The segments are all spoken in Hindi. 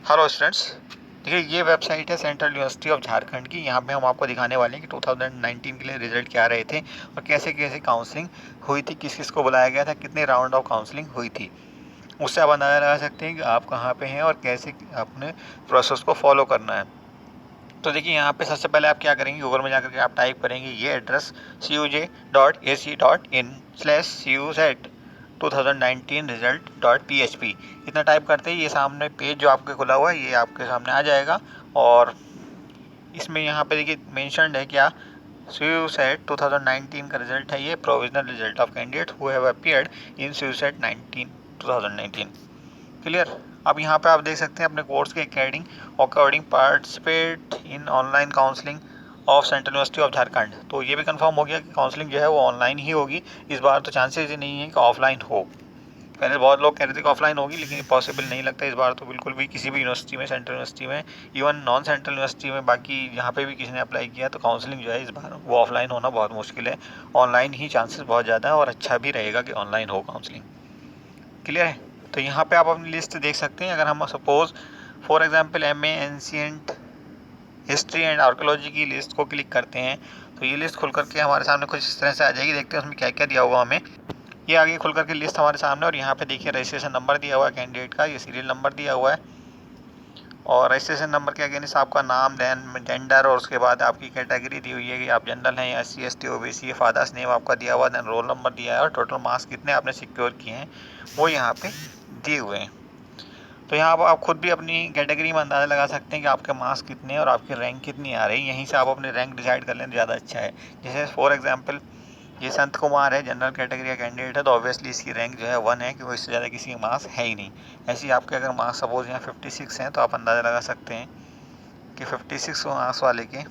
हेलो स्टूडेंट्स, देखिए ये वेबसाइट है सेंट्रल यूनिवर्सिटी ऑफ झारखंड की। यहाँ पे हम आपको दिखाने वाले हैं कि 2019 के लिए रिजल्ट क्या रहे थे और कैसे कैसे काउंसलिंग हुई थी, किस किस को बुलाया गया था, कितने राउंड ऑफ काउंसलिंग हुई थी। उससे आप अंदाज़ा लगा सकते हैं कि आप कहाँ पे हैं और कैसे अपने प्रोसेस को फॉलो करना है। तो देखिए यहाँ पे सबसे पहले आप क्या करेंगे, गूगल में जाकर के आप टाइप करेंगे ये एड्रेस cuj.ac.in/cuzet 2019 result.php। इतना टाइप करते ही ये सामने पेज जो आपके खुला हुआ है ये आपके सामने आ जाएगा। और इसमें यहाँ पे देखिए मेंशन्ड है क्या, CUSET 2019 का रिजल्ट है ये, provisional result of candidate who have appeared in CUSET 2019। Clear. अब यहाँ पे आप देख सकते हैं अपने कोर्स के according participate in online counselling of central university of Jharkhand. तो ये भी कंफर्म हो गया कि काउंसलिंग जो है वो ऑनलाइन ही होगी इस बार। तो चांसेस ही नहीं है कि ऑफलाइन हो। पहले बहुत लोग कह रहे थे कि ऑफलाइन होगी, लेकिन पॉसिबल नहीं लगता इस बार तो बिल्कुल भी किसी भी यूनिवर्सिटी में, सेंट्रल यूनिवर्सिटी में, इवन नॉन सेंट्रल यूनिवर्सिटी में, बाकी यहाँ पे भी किसी ने अप्लाई किया तो काउंसलिंग जो है इस बार वो ऑफलाइन होना बहुत मुश्किल है। ऑनलाइन ही चांसेस बहुत ज़्यादा है और अच्छा भी रहेगा कि ऑनलाइन हो काउंसलिंग। क्लियर है। तो यहाँ पे आप अपनी लिस्ट देख सकते हैं। अगर हम suppose for example MA ancient history and archaeology की लिस्ट को क्लिक करते हैं तो ये लिस्ट खुल करके हमारे सामने कुछ इस तरह से आ जाएगी। देखते हैं उसमें क्या क्या दिया हुआ हमें। ये आगे खुल करके लिस्ट हमारे सामने, और यहाँ पे देखिए रजिस्ट्रेशन नंबर दिया हुआ है कैंडिडेट का, ये सीरियल नंबर दिया हुआ है। और रजिस्ट्रेशन नंबर के अगेंस्ट आपका नाम, देन जेंडर, और उसके बाद आपकी कैटेगरी दी हुई है कि आप जनरल हैं या SC ST OBC, father's name आपका दिया हुआ, देन रोल नंबर दिया है और टोटल मार्क्स कितने आपने सिक्योर किए हैं वो यहाँ पे दिए हुए हैं। तो यहाँ पर आप खुद भी अपनी कैटेगरी में अंदाज़ा लगा सकते हैं कि आपके मार्क्स कितने हैं और आपकी रैंक कितनी आ रही है। यहीं से आप अपनी रैंक डिसाइड कर लें तो ज़्यादा अच्छा है। जैसे फॉर एग्जांपल ये संत कुमार है, जनरल कैटेगरी का कैंडिडेट है, तो ऑब्वियसली इसकी रैंक जो है 1 है, क्योंकि इससे ज़्यादा किसी के मार्क्स है ही नहीं। ऐसे ही आपके अगर मार्क्स सपोज यहाँ 56 हैं तो आप अंदाज़ा लगा सकते हैं कि 56 मार्क्स वाले के,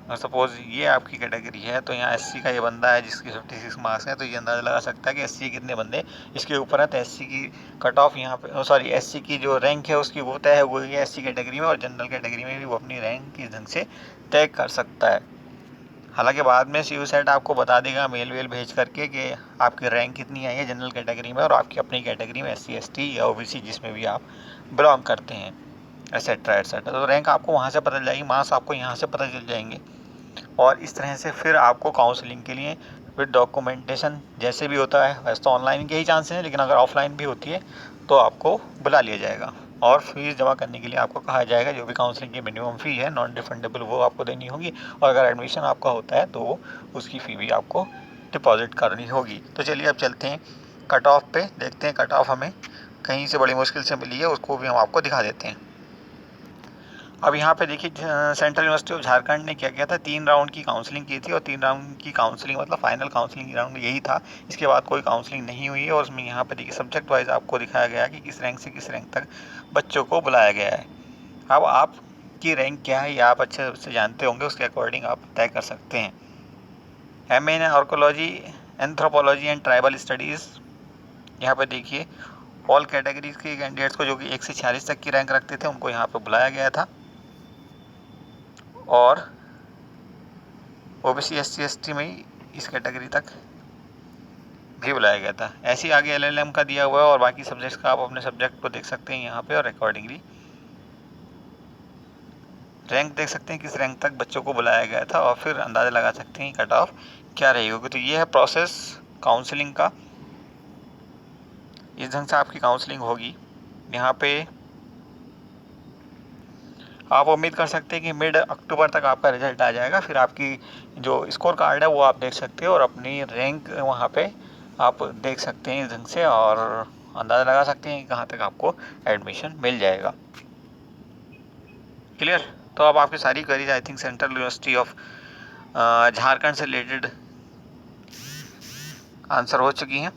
और सपोज़ ये आपकी कैटेगरी है तो यहाँ SC का ये बंदा है जिसकी 56 मार्क्स हैं, तो ये अंदाज़ा लगा सकता है कि SC कितने बंदे इसके ऊपर है। तो SC की कट ऑफ यहाँ पे, सॉरी, SC की जो रैंक है उसकी वो तय हुई है SC कैटेगरी में, और जनरल कैटेगरी में भी वो अपनी रैंक इस ढंग से तय कर सकता है। हालांकि बाद में CUSET आपको बता देगा मेल वेल भेज करके कि आपकी रैंक कितनी आई है जनरल कैटेगरी में और आपकी अपनी कैटेगरी में SC ST या OBC जिसमें भी आप बिलोंग करते हैं, एसेट्रा एसेट्रा। तो रैंक आपको वहाँ से पता चल जाएगी, मार्क्स आपको यहाँ से पता चल जाएंगे। और इस तरह से फिर आपको काउंसलिंग के लिए विद डॉक्यूमेंटेशन जैसे भी होता है, वैसे तो ऑनलाइन के ही चांसेस हैं, लेकिन अगर ऑफलाइन भी होती है तो आपको बुला लिया जाएगा और फीस जमा करने के लिए आपको कहा जाएगा। जो भी काउंसलिंग की मिनिमम फ़ी है नॉन रिफंडेबल वो आपको देनी होगी, और अगर एडमिशन आपका होता है तो उसकी फ़ी भी आपको डिपॉजिट करनी होगी। तो चलिए अब चलते हैं कट ऑफ पे, देखते हैं कट ऑफ हमें कहीं से बड़ी मुश्किल से मिली है उसको भी हम आपको दिखा देते हैं। अब यहाँ पे देखिए सेंट्रल यूनिवर्सिटी ऑफ झारखंड ने क्या किया था, 3 राउंड की काउंसलिंग की थी, और 3 राउंड की काउंसलिंग मतलब फाइनल काउंसलिंग राउंड यही था। इसके बाद कोई काउंसलिंग नहीं हुई है। और उसमें यहाँ पे देखिए सब्जेक्ट वाइज आपको दिखाया गया है कि किस रैंक से किस रैंक तक बच्चों को बुलाया गया है। अब आपकी रैंक क्या है ये आप अच्छे से जानते होंगे, उसके अकॉर्डिंग आप तय कर सकते हैं। MA in archaeology, anthropology and tribal studies, यहाँ पे देखिए ऑल कैटेगरीज के कैंडिडेट्स को जो कि 1 से 46 तक की रैंक रखते थे उनको यहाँ पे बुलाया गया था, और OBC SC ST में इस कैटेगरी तक भी बुलाया गया था। ऐसे ही आगे LLM का दिया हुआ है, और बाकी सब्जेक्ट्स का आप अपने सब्जेक्ट को देख सकते हैं यहाँ पे, और अकॉर्डिंगली रैंक देख सकते हैं किस रैंक तक बच्चों को बुलाया गया था, और फिर अंदाज़ा लगा सकते हैं कट ऑफ क्या रही होगी। तो ये है प्रोसेस काउंसलिंग का, इस ढंग से आपकी काउंसलिंग होगी। यहाँ पे आप उम्मीद कर सकते हैं कि मिड अक्टूबर तक आपका रिजल्ट आ जाएगा। फिर आपकी जो स्कोर कार्ड है वो आप देख सकते हो, और अपनी रैंक वहाँ पे आप देख सकते हैं इस ढंग से, और अंदाज़ा लगा सकते हैं कि कहाँ तक आपको एडमिशन मिल जाएगा। क्लियर। तो अब आपकी सारी queries I think central university of Jharkhand से रिलेटेड आंसर हो चुकी हैं।